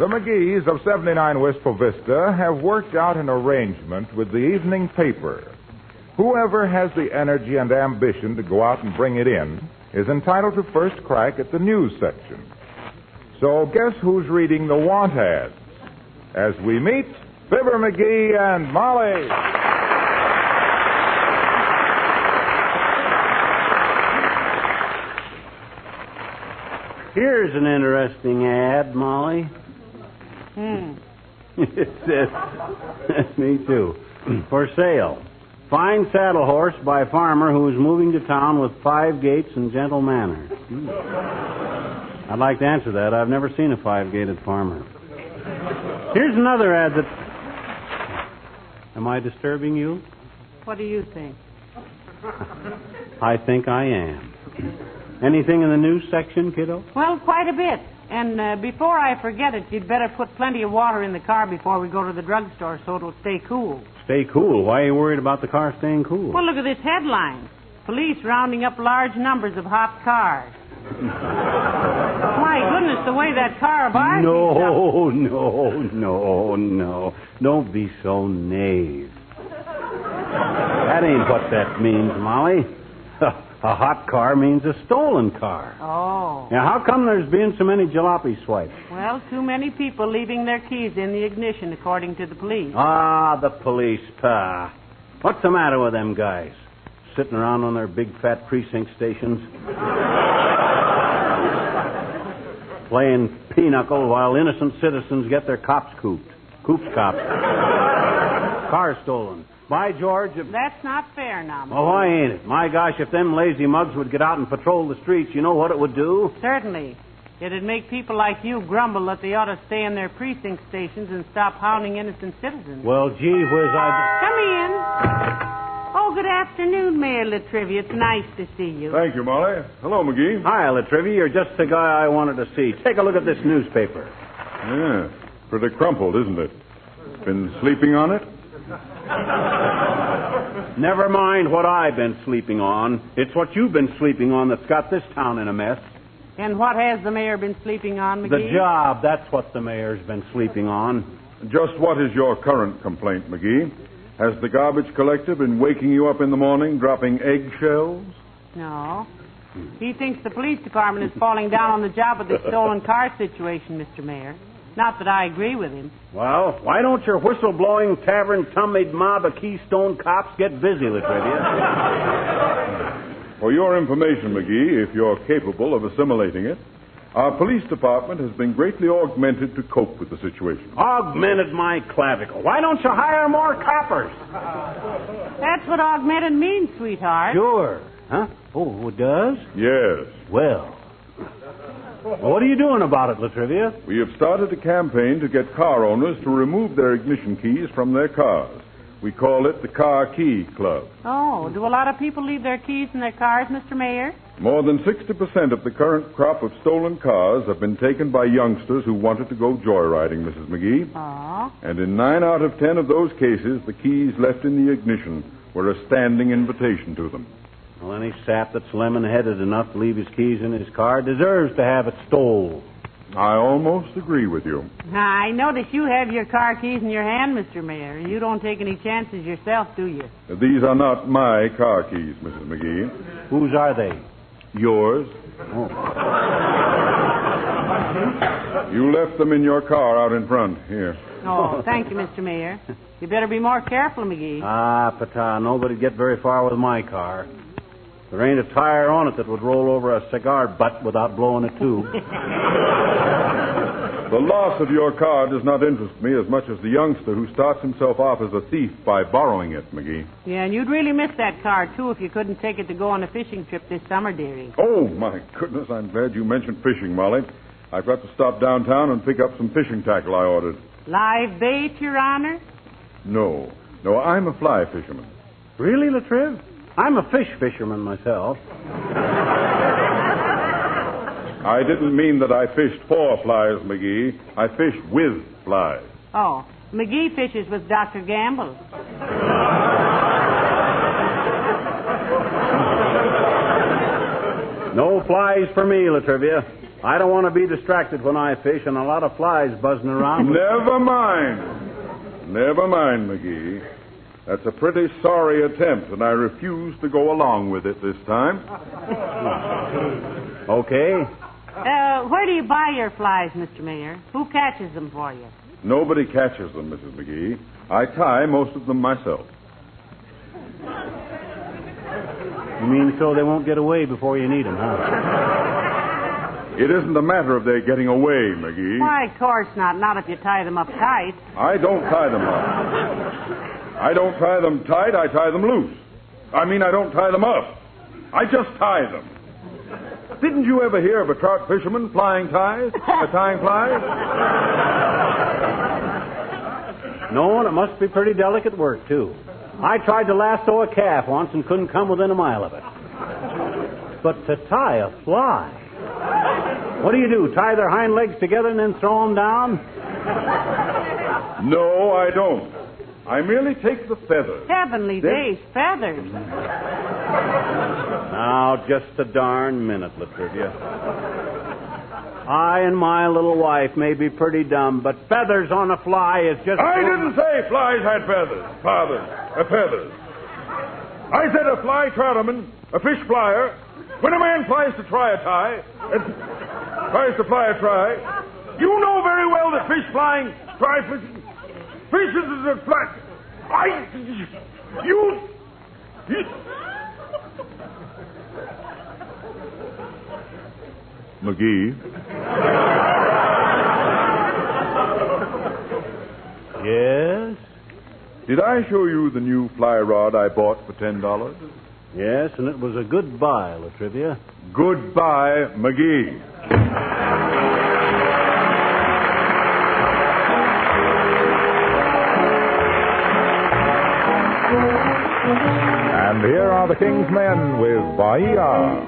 The McGee's of 79 Wistful Vista have worked out an arrangement with the evening paper. Whoever has the energy and ambition to go out and bring it in is entitled to first crack at the news section. So guess who's reading the want ads? As we meet Fibber McGee and Molly. Here's an interesting ad, Molly. It says, me too, for sale. Fine saddle horse by farmer who is moving to town with 5 gaits and gentle manners. I'd like to answer that. I've never seen a 5-gated farmer. Here's another ad that... Am I disturbing you? What do you think? I think I am. Anything in the news section, kiddo? Well, quite a bit. And before I forget it, you'd better put plenty of water in the car before we go to the drugstore so it'll stay cool. Stay cool? Why are you worried about the car staying cool? Well, look at this headline. Police rounding up large numbers of hot cars. My goodness, the way that car of ours... No. Don't be so knave. That ain't what that means, Molly. A hot car means a stolen car. Oh. Now, how come there's been so many jalopy swipes? Well, too many people leaving their keys in the ignition, according to the police. Ah, the police, pa. What's the matter with them guys? Sitting around on their big fat precinct stations? Playing pinochle while innocent citizens get their cops cooped. Coops cops. Car stolen. By George, if... That's not fair now, Mr. Oh, why ain't it? My gosh, if them lazy mugs would get out and patrol the streets, you know what it would do? Certainly. It'd make people like you grumble that they ought to stay in their precinct stations and stop hounding innocent citizens. Well, gee whiz, Come in. Oh, good afternoon, Mayor Latrivia. It's nice to see you. Thank you, Molly. Hello, McGee. Hi, Latrivia. You're just the guy I wanted to see. Take a look at this newspaper. Yeah, pretty crumpled, isn't it? Been sleeping on it? Never mind what I've been sleeping on. It's what you've been sleeping on that's got this town in a mess. And what has the mayor been sleeping on, McGee? The job, that's what the mayor's been sleeping on. Just what is your current complaint, McGee? Has the garbage collector been waking you up in the morning, dropping eggshells? No. He thinks the police department is falling down on the job with the stolen car situation, Mr. Mayor. Not that I agree with him. Well, why don't your whistle-blowing, tavern-tummied mob of Keystone cops get busy, Latrivia? For your information, McGee, if you're capable of assimilating it, our police department has been greatly augmented to cope with the situation. Augmented my clavicle. Why don't you hire more coppers? That's what augmented means, sweetheart. Sure. Huh? Oh, it does? Yes. Well, what are you doing about it, Latrivia? We have started a campaign to get car owners to remove their ignition keys from their cars. We call it the Car Key Club. Oh, do a lot of people leave their keys in their cars, Mr. Mayor? More than 60% of the current crop of stolen cars have been taken by youngsters who wanted to go joyriding, Mrs. McGee. Oh. And in 9 out of 10 of those cases, the keys left in the ignition were a standing invitation to them. Well, any sap that's lemon-headed enough to leave his keys in his car deserves to have it stole. I almost agree with you. I notice you have your car keys in your hand, Mr. Mayor. You don't take any chances yourself, do you? These are not my car keys, Mrs. McGee. Whose are they? Yours. Oh. You left them in your car out in front. Here. Oh, thank you, Mr. Mayor. You better be more careful, McGee. Ah, Pata, nobody'd get very far with my car. There ain't a tire on it that would roll over a cigar butt without blowing a tube. The loss of your car does not interest me as much as the youngster who starts himself off as a thief by borrowing it, McGee. Yeah, and you'd really miss that car, too, if you couldn't take it to go on a fishing trip this summer, dearie. Oh, my goodness, I'm glad you mentioned fishing, Molly. I've got to stop downtown and pick up some fishing tackle I ordered. Live bait, Your Honor? No, I'm a fly fisherman. Really, Latriv? I'm a fish fisherman myself. I didn't mean that I fished for flies, McGee. I fished with flies. Oh, McGee fishes with Dr. Gamble. No flies for me, Latrivia. I don't want to be distracted when I fish and a lot of flies buzzing around. Never mind, McGee. That's a pretty sorry attempt, and I refuse to go along with it this time. Okay. Where do you buy your flies, Mr. Mayor? Who catches them for you? Nobody catches them, Mrs. McGee. I tie most of them myself. You mean so they won't get away before you need them, huh? It isn't a matter of their getting away, McGee. Why, of course not. Not if you tie them up tight. I don't tie them up. I don't tie them tight, I tie them loose. I don't tie them up. I just tie them. Didn't you ever hear of a trout fisherman tying flies? No, and it must be pretty delicate work, too. I tried to lasso a calf once and couldn't come within a mile of it. But to tie a fly... What do? Tie their hind legs together and then throw them down? No, I don't. I merely take the feathers. Heavenly days, feathers. Now, just a darn minute, Latrivia. I and my little wife may be pretty dumb, but feathers on a fly is just... I didn't say flies had feathers, feathers. I said a fly trouterman, a fish flyer. When a man flies to fly a try, you know very well that fish flying, try fishing, fishes is a fly. McGee. Yes? Did I show you the new fly rod I bought for $10? Yes, and it was a good buy, Latrivia. Goodbye, McGee. And here are the King's Men with Bahia.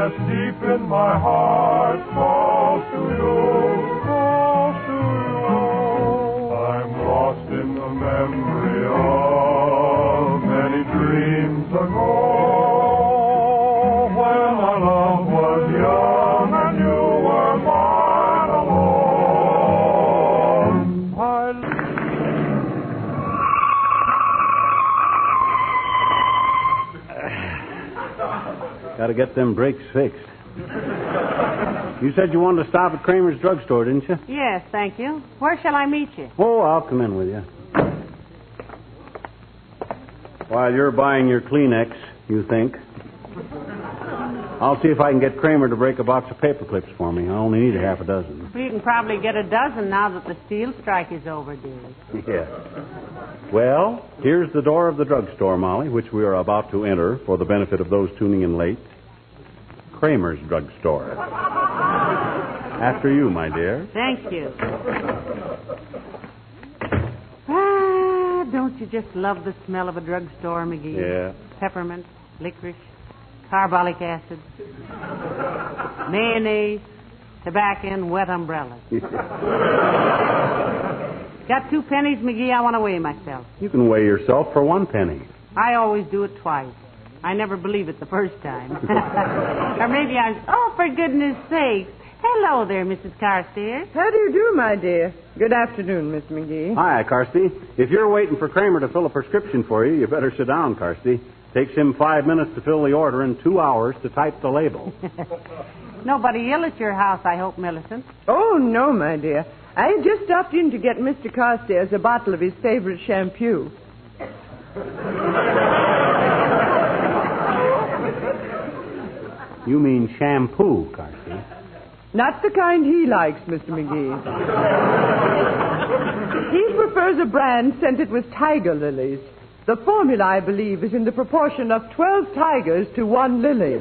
Deep in my heart calls to you. I'm lost in the memory of many dreams ago, when our love was young and you were mine alone. Got to get them brakes fixed. You said you wanted to stop at Kramer's drugstore, didn't you? Yes, thank you. Where shall I meet you? Oh, I'll come in with you. While you're buying your Kleenex, you think. I'll see if I can get Kramer to break a box of paper clips for me. I only need a half a dozen. Well, you can probably get a dozen now that the steel strike is over, dear. Yeah. Well, here's the door of the drugstore, Molly, which we are about to enter for the benefit of those tuning in late. Kramer's drugstore. After you, my dear. Thank you. Don't you just love the smell of a drugstore, McGee? Yeah. Peppermint, licorice, carbolic acid, mayonnaise, tobacco, and wet umbrellas. Got 2 pennies, McGee? I want to weigh myself. You can weigh yourself for 1 penny. I always do it twice. I never believe it the first time. Or maybe I'm... Oh, for goodness sakes. Hello there, Mrs. Carstairs. How do you do, my dear? Good afternoon, Miss McGee. Hi, Carsty. If you're waiting for Kramer to fill a prescription for you, you better sit down, Carsty. Takes him 5 minutes to fill the order and 2 hours to type the label. Nobody ill at your house, I hope, Millicent. Oh, no, my dear. I just stopped in to get Mr. Carstairs a bottle of his favorite shampoo. You mean shampoo, Carsty. Not the kind he likes, Mr. McGee. He prefers a brand scented with tiger lilies. The formula, I believe, is in the proportion of 12 tigers to 1 lily.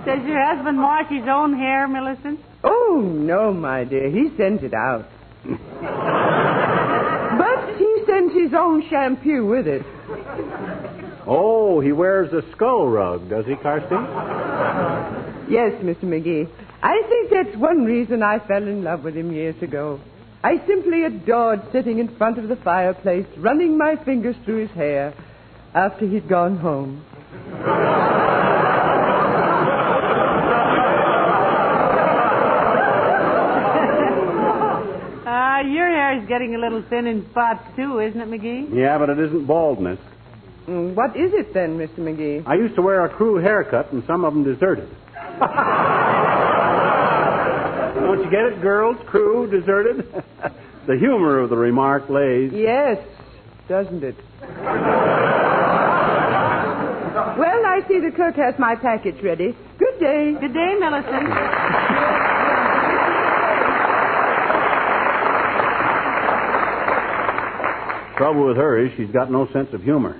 Does your husband wash his own hair, Millicent? Oh, no, my dear. He sends it out. But he sends his own shampoo with it. Oh, he wears a skull rug, does he, Kirsty? Yes, Mr. McGee. I think that's one reason I fell in love with him years ago. I simply adored sitting in front of the fireplace, running my fingers through his hair after he'd gone home. Your hair is getting a little thin in spots, too, isn't it, McGee? Yeah, but it isn't baldness. What is it then, Mr. McGee? I used to wear a crew haircut, and some of them deserted. Don't you get it, girls? Crew, deserted? The humor of the remark lays... Yes, doesn't it? Well, I see the cook has my package ready. Good day. Good day, Millicent. Trouble with her is she's got no sense of humor.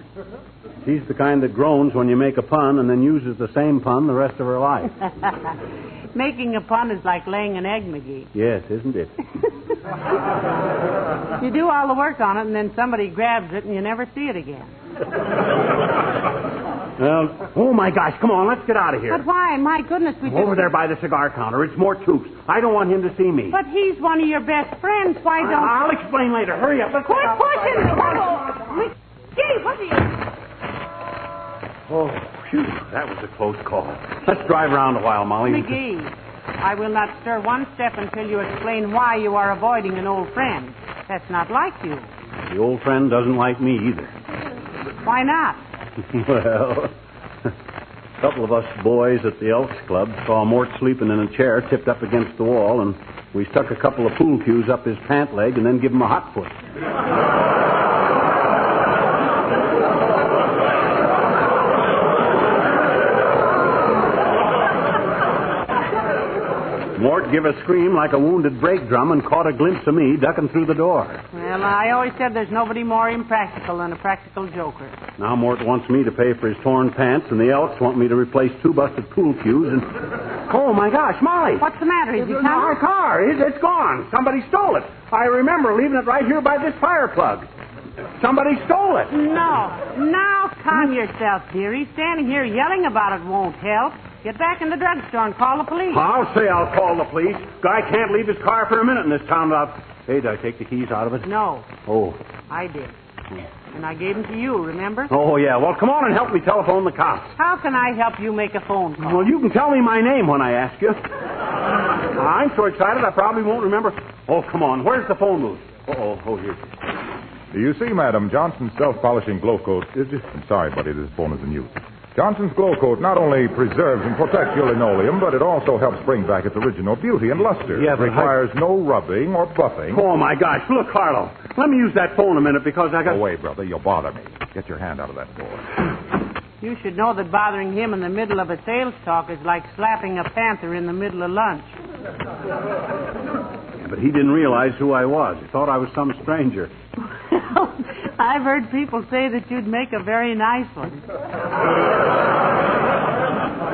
She's the kind that groans when you make a pun and then uses the same pun the rest of her life. Making a pun is like laying an egg, McGee. Yes, isn't it? You do all the work on it, and then somebody grabs it, and you never see it again. Well, oh, my gosh, come on, let's get out of here. But why? My goodness, we just... Over there by the cigar counter. It's more troops. I don't want him to see me. But he's one of your best friends. Why don't... I'll explain later. Hurry up. Let's Quit get out. pushing! McGee, what are you... Oh, phew, that was a close call. Let's drive around a while, Molly. McGee, I will not stir one step until you explain why you are avoiding an old friend. That's not like you. The old friend doesn't like me either. Why not? Well, a couple of us boys at the Elks Club saw Mort sleeping in a chair tipped up against the wall, and we stuck a couple of pool cues up his pant leg and then give him a hot foot. Mort gave a scream like a wounded brake drum and caught a glimpse of me ducking through the door. Well, I always said there's nobody more impractical than a practical joker. Now Mort wants me to pay for his torn pants, and the Elks want me to replace 2 busted pool cues, and... Oh, my gosh, Molly! What's the matter? Is he coming? Our car. It's gone. Somebody stole it. I remember leaving it right here by this fire plug. Somebody stole it. No. Now calm yourself, dearie. Standing here yelling about it won't help. Get back in the drugstore and call the police. I'll say I'll call the police. Guy can't leave his car for a minute in this town without... Hey, did I take the keys out of it? No. Oh. I did. And I gave them to you, remember? Oh, yeah. Well, come on and help me telephone the cops. How can I help you make a phone call? Well, you can tell me my name when I ask you. I'm so excited I probably won't remember. Oh, come on. Where's the phone booth? Oh, here. Do you see, Madam, Johnson's self-polishing glow coat is... I'm sorry, buddy, this phone is in use. Johnson's glow coat not only preserves and protects your linoleum, but it also helps bring back its original beauty and luster. Yeah, but it requires no rubbing or buffing. Oh, my gosh. Look, Carlo. Let me use that phone a minute because I got... Go away, brother. You'll bother me. Get your hand out of that door. You should know that bothering him in the middle of a sales talk is like slapping a panther in the middle of lunch. Yeah, but he didn't realize who I was. He thought I was some stranger. I've heard people say that you'd make a very nice one.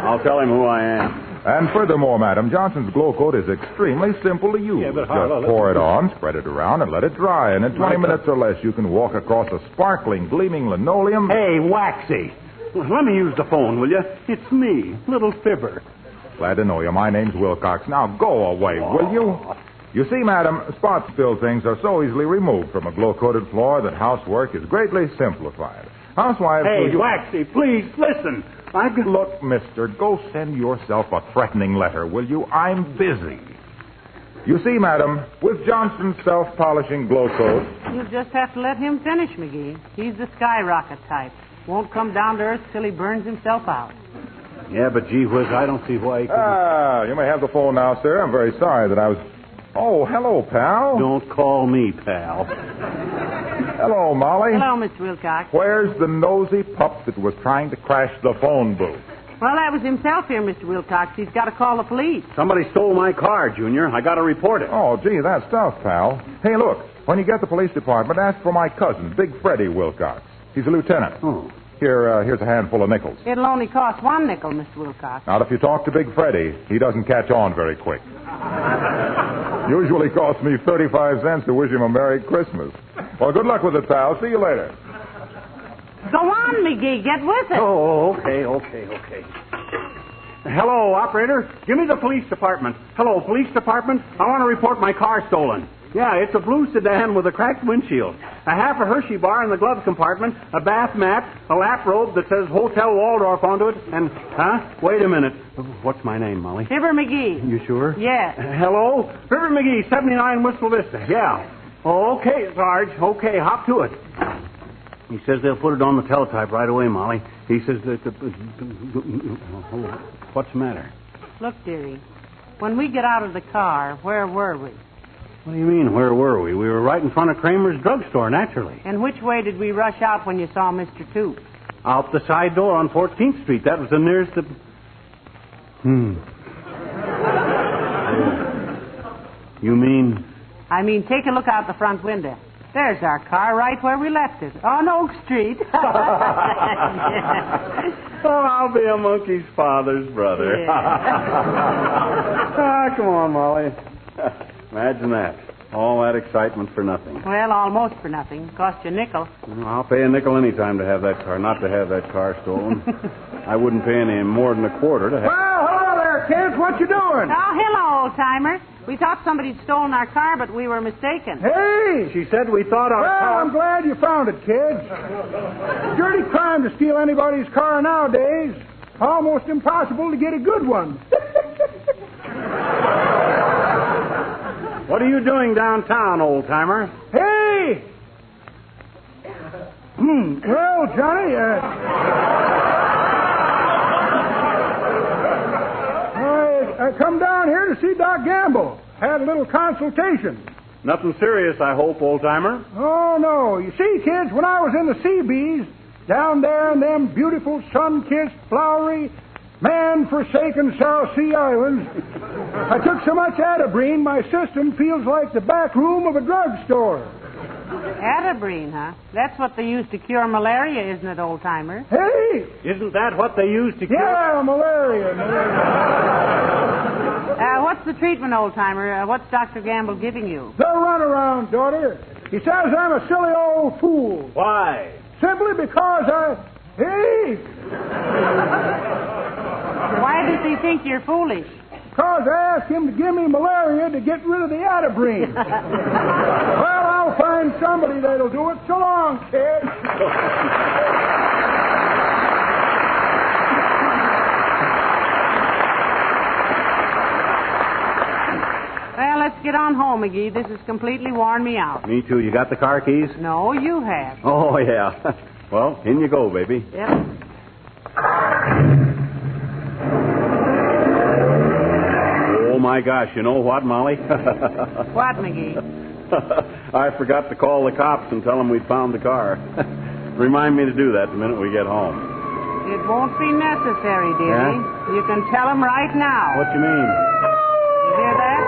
I'll tell him who I am. And furthermore, Madam, Johnson's glow coat is extremely simple to use. Yeah, but just pour it on, spread it around, and let it dry. And in 20 minutes or less, you can walk across a sparkling, gleaming linoleum. Hey, Waxy. Let me use the phone, will you? It's me, little Fibber. Glad to know you. My name's Wilcox. Now go away, will you? You see, Madam, spot-filled things are so easily removed from a glow-coated floor that housework is greatly simplified. Housewives... Hey, Waxy, please, listen. Look, mister, go send yourself a threatening letter, will you? I'm busy. You see, Madam, with Johnson's self-polishing glow coat... You'll just have to let him finish, McGee. He's the skyrocket type. Won't come down to earth till he burns himself out. Yeah, but gee whiz, I don't see why he couldn't... you may have the phone now, sir. I'm very sorry that I was... Oh, hello, pal. Don't call me pal. Hello, Molly. Hello, Mr. Wilcox. Where's the nosy pup that was trying to crash the phone booth? Well, that was himself here, Mr. Wilcox. He's got to call the police. Somebody stole my car, Junior. I got to report it. Oh, gee, that's tough, pal. Hey, look. When you get the police department, ask for my cousin, Big Freddie Wilcox. He's a lieutenant. Oh. Here's a handful of nickels. It'll only cost 1 nickel, Mr. Wilcox. Now, if you talk to Big Freddie, he doesn't catch on very quick. Usually costs me 35 cents to wish him a Merry Christmas. Well, good luck with it, pal. See you later. Go on, McGee. Get with it. Oh, okay. Hello, operator. Give me the police department. Hello, police department. I want to report my car stolen. Yeah, it's a blue sedan with a cracked windshield, a half a Hershey bar in the glove compartment, a bath mat, a lap robe that says Hotel Waldorf onto it, and... Wait a minute. What's my name, Molly? Fibber McGee. You sure? Yes. Hello? Fibber McGee, 79 Wistful Vista. Yeah. Okay, Sarge. Okay, hop to it. He says they'll put it on the teletype right away, Molly. He says that... What's the matter? Look, dearie, when we get out of the car, where were we? What do you mean, where were we? We were right in front of Kramer's drugstore, naturally. And which way did we rush out when you saw Mr. Toops? Out the side door on 14th Street. That was the nearest... You mean... I mean, take a look out the front window. There's our car right where we left it, on Oak Street. Oh, I'll be a monkey's father's brother. Yeah. Come on, Molly. Imagine that. All that excitement for nothing. Well, almost for nothing. Cost you a nickel. I'll pay a nickel any time to have that car, not to have that car stolen. I wouldn't pay any more than a quarter to have... Well, hello there, kids. What you doing? Oh, hello, old-timer. We thought somebody'd stolen our car, but we were mistaken. Hey! She said we thought our Well, car... I'm glad you found it, kids. Dirty crime to steal anybody's car nowadays. Almost impossible to get a good one. What are you doing downtown, old-timer? Hey! Well, Johnny, I come down here to see Doc Gamble. Had a little consultation. Nothing serious, I hope, old-timer. Oh, no. You see, kids, when I was in the Seabees, down there in them beautiful, sun-kissed, flowery, man-forsaken South Sea Islands, I took so much Atabrine, my system feels like the back room of a drugstore. Atabrine, huh? That's what they use to cure malaria, isn't it, old-timer? Hey! Isn't that what they use to cure... Yeah, malaria. What's the treatment, old-timer? What's Dr. Gamble giving you? The runaround, daughter. He says I'm a silly old fool. Why? Simply because Hey! Why does he think you're foolish? Because I asked him to give me malaria to get rid of the Atabrine. Well, I'll find somebody that'll do it. So long, kid. Well, let's get on home, McGee. This has completely worn me out. Me too. You got the car keys? No, you have. Oh, yeah. Well, in you go, baby. Yep. Oh, my gosh. You know what, Molly? What, McGee? I forgot to call the cops and tell them we'd found the car. Remind me to do that the minute we get home. It won't be necessary, dearie. Yeah? You can tell them right now. What you mean? You hear that?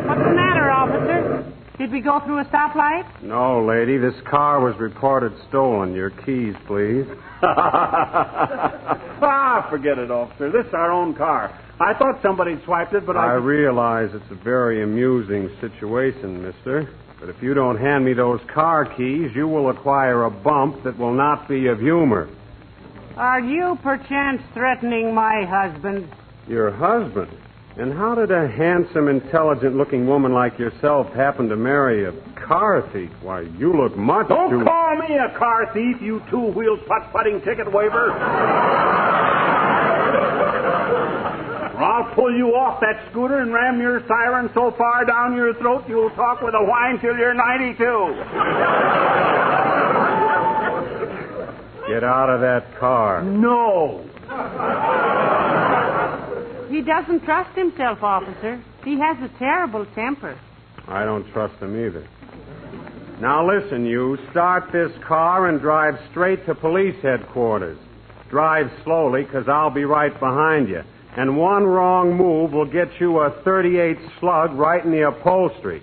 What's the matter, officer? Did we go through a stoplight? No, lady. This car was reported stolen. Your keys, please. Forget it, officer. This is our own car. I thought somebody'd swiped it, but I realize it's a very amusing situation, mister. But if you don't hand me those car keys, you will acquire a bump that will not be of humor. Are you perchance threatening my husband? Your husband? And how did a handsome, intelligent-looking woman like yourself happen to marry a car thief? Why, you look much Don't too... call me a car thief, you two-wheeled putt-putting ticket waiver. Or I'll pull you off that scooter and ram your siren so far down your throat you'll talk with a whine till you're 92. Get out of that car. No. He doesn't trust himself, officer. He has a terrible temper. I don't trust him either. Now listen, you. Start this car and drive straight to police headquarters. Drive slowly, because I'll be right behind you. And one wrong move will get you a .38 slug right in the upholstery.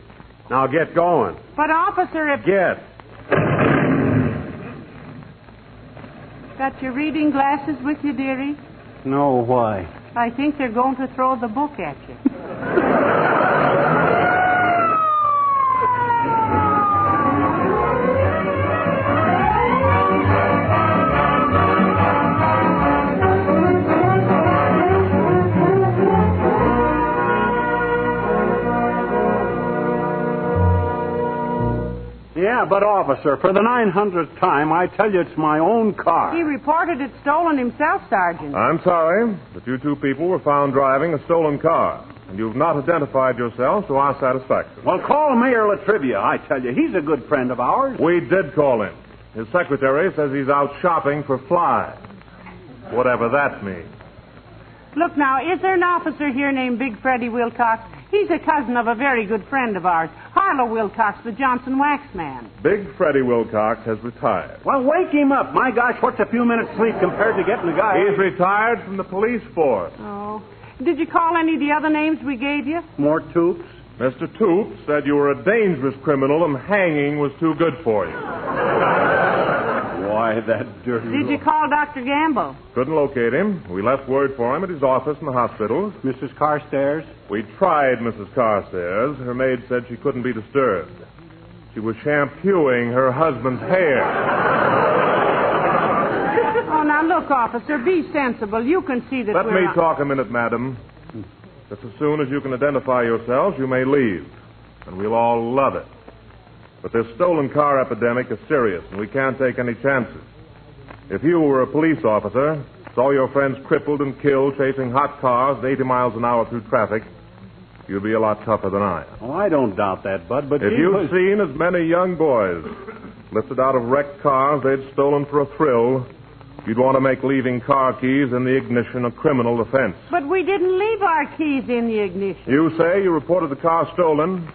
Now get going. But, officer, if... Get. Got your reading glasses with you, dearie? No, why? I think they're going to throw the book at you. Yeah, but, officer, for the 900th time, I tell you it's my own car. He reported it stolen himself, Sergeant. I'm sorry, but you two people were found driving a stolen car, and you've not identified yourselves to our satisfaction. Well, call Mayor Latrivia, I tell you. He's a good friend of ours. We did call him. His secretary says he's out shopping for flies. Whatever that means. Look now, is there an officer here named Big Freddie Wilcox? He's a cousin of a very good friend of ours, Harlow Wilcox, the Johnson wax man. Big Freddie Wilcox has retired. Well, wake him up. My gosh, what's a few minutes sleep compared to getting the guy? He's retired from the police force. Oh. Did you call any of the other names we gave you? More toops? Mr. Toops said you were a dangerous criminal and hanging was too good for you. Why, that dirty... Did you call Dr. Gamble? Couldn't locate him. We left word for him at his office in the hospital. Mrs. Carstairs? We tried Mrs. Carstairs. Her maid said she couldn't be disturbed. She was shampooing her husband's hair. Oh, now look, officer, be sensible. You can see that Let we're... me talk a minute, madam. Just as soon as you can identify yourselves, you may leave. And we'll all love it. But this stolen car epidemic is serious, and we can't take any chances. If you were a police officer, saw your friends crippled and killed chasing hot cars at 80 miles an hour through traffic, you'd be a lot tougher than I am. Oh, I don't doubt that, Bud, but... If you've seen as many young boys lifted out of wrecked cars they'd stolen for a thrill, you'd want to make leaving car keys in the ignition a criminal offense. But we didn't leave our keys in the ignition. You say you reported the car stolen.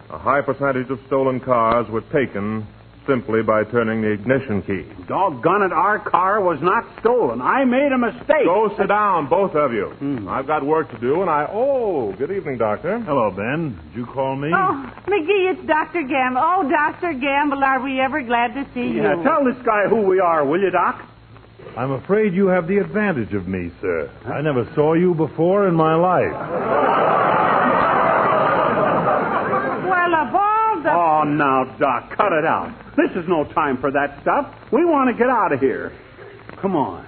A high percentage of stolen cars were taken simply by turning the ignition key. Doggone it, our car was not stolen. I made a mistake. Go sit down, both of you. I've got work to do, and Oh, good evening, Doctor. Hello, Ben. Did you call me? Oh, McGee, it's Dr. Gamble. Oh, Dr. Gamble, are we ever glad to see you? Yeah, tell this guy who we are, will you, Doc? I'm afraid you have the advantage of me, sir. I never saw you before in my life. Oh, now, Doc, cut it out. This is no time for that stuff. We want to get out of here. Come on.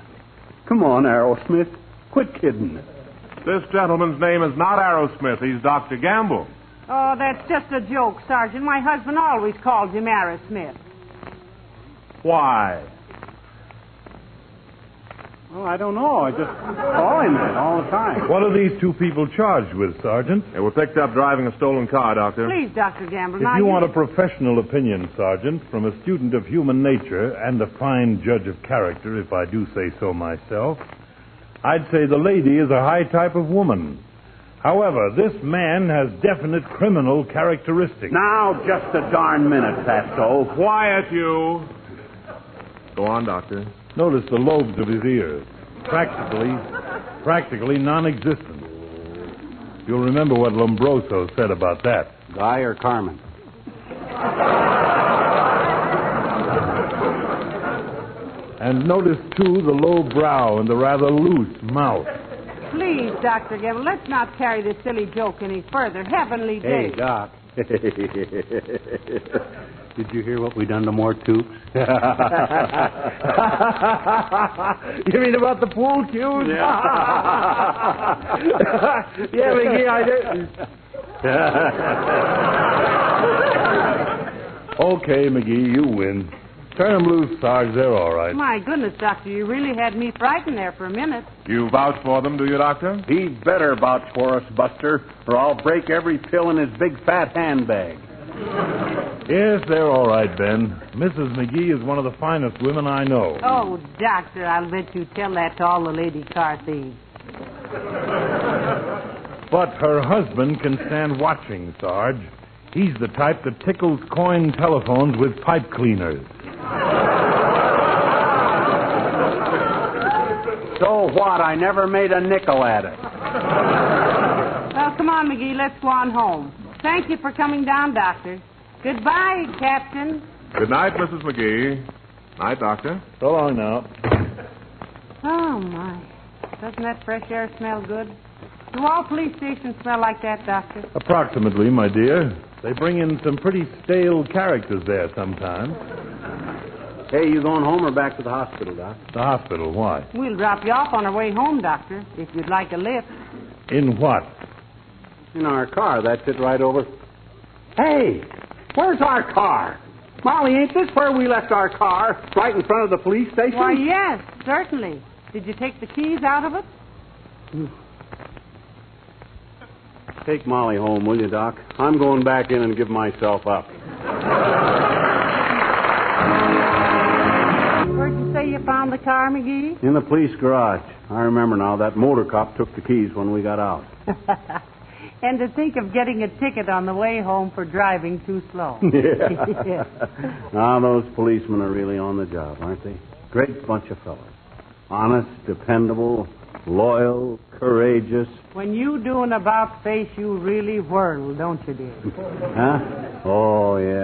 Come on, Aerosmith. Quit kidding. This gentleman's name is not Aerosmith. He's Dr. Gamble. Oh, that's just a joke, Sergeant. My husband always calls him Aerosmith. Why? Well, I don't know. I just call him that all the time. What are these two people charged with, Sergeant? They were picked up driving a stolen car, Doctor. Please, Dr. Gamble. If you want a professional opinion, Sergeant, from a student of human nature and a fine judge of character, if I do say so myself, I'd say the lady is a high type of woman. However, this man has definite criminal characteristics. Now, just a darn minute, Fatso. Quiet, you. Go on, Doctor. Notice the lobes of his ears. Practically non-existent. You'll remember what Lombroso said about that. Guy or Carmen? And notice, too, the low brow and the rather loose mouth. Please, Dr. Gamble, let's not carry this silly joke any further. Heavenly Hey, day. Doc. Did you hear what we done to more toops? You mean about the pool cues? Yeah. Yeah, McGee, I did. Okay, McGee, you win. Turn them loose, Sarge. They're all right. My goodness, Doctor, you really had me frightened there for a minute. You vouch for them, do you, Doctor? He better vouch for us, Buster, or I'll break every pill in his big fat handbag. Yes, they're all right, Ben. Mrs. McGee is one of the finest women I know. Oh, Doctor, I'll bet you tell that to all the lady car thieves. But her husband can stand watching, Sarge. He's the type that tickles coin telephones with pipe cleaners. So what? I never made a nickel at it. Well, come on, McGee, let's go on home. Thank you for coming down, Doctor. Goodbye, Captain. Good night, Mrs. McGee. Night, Doctor. So long now. Oh, my. Doesn't that fresh air smell good? Do all police stations smell like that, Doctor? Approximately, my dear. They bring in some pretty stale characters there sometimes. Hey, you going home or back to the hospital, Doc? The hospital, why? We'll drop you off on our way home, Doctor, if you'd like a lift. In what? In our car. That's it right over. Hey, where's our car? Molly, ain't this where we left our car? Right in front of the police station? Why, yes, certainly. Did you take the keys out of it? Take Molly home, will you, Doc? I'm going back in and give myself up. Where'd you say you found the car, McGee? In the police garage. I remember now, that motor cop took the keys when we got out. And to think of getting a ticket on the way home for driving too slow. Yeah. Now, those policemen are really on the job, aren't they? Great bunch of fellas. Honest, dependable, loyal, courageous. When you do an about face, you really whirl, don't you, dear? Huh? Oh, yeah.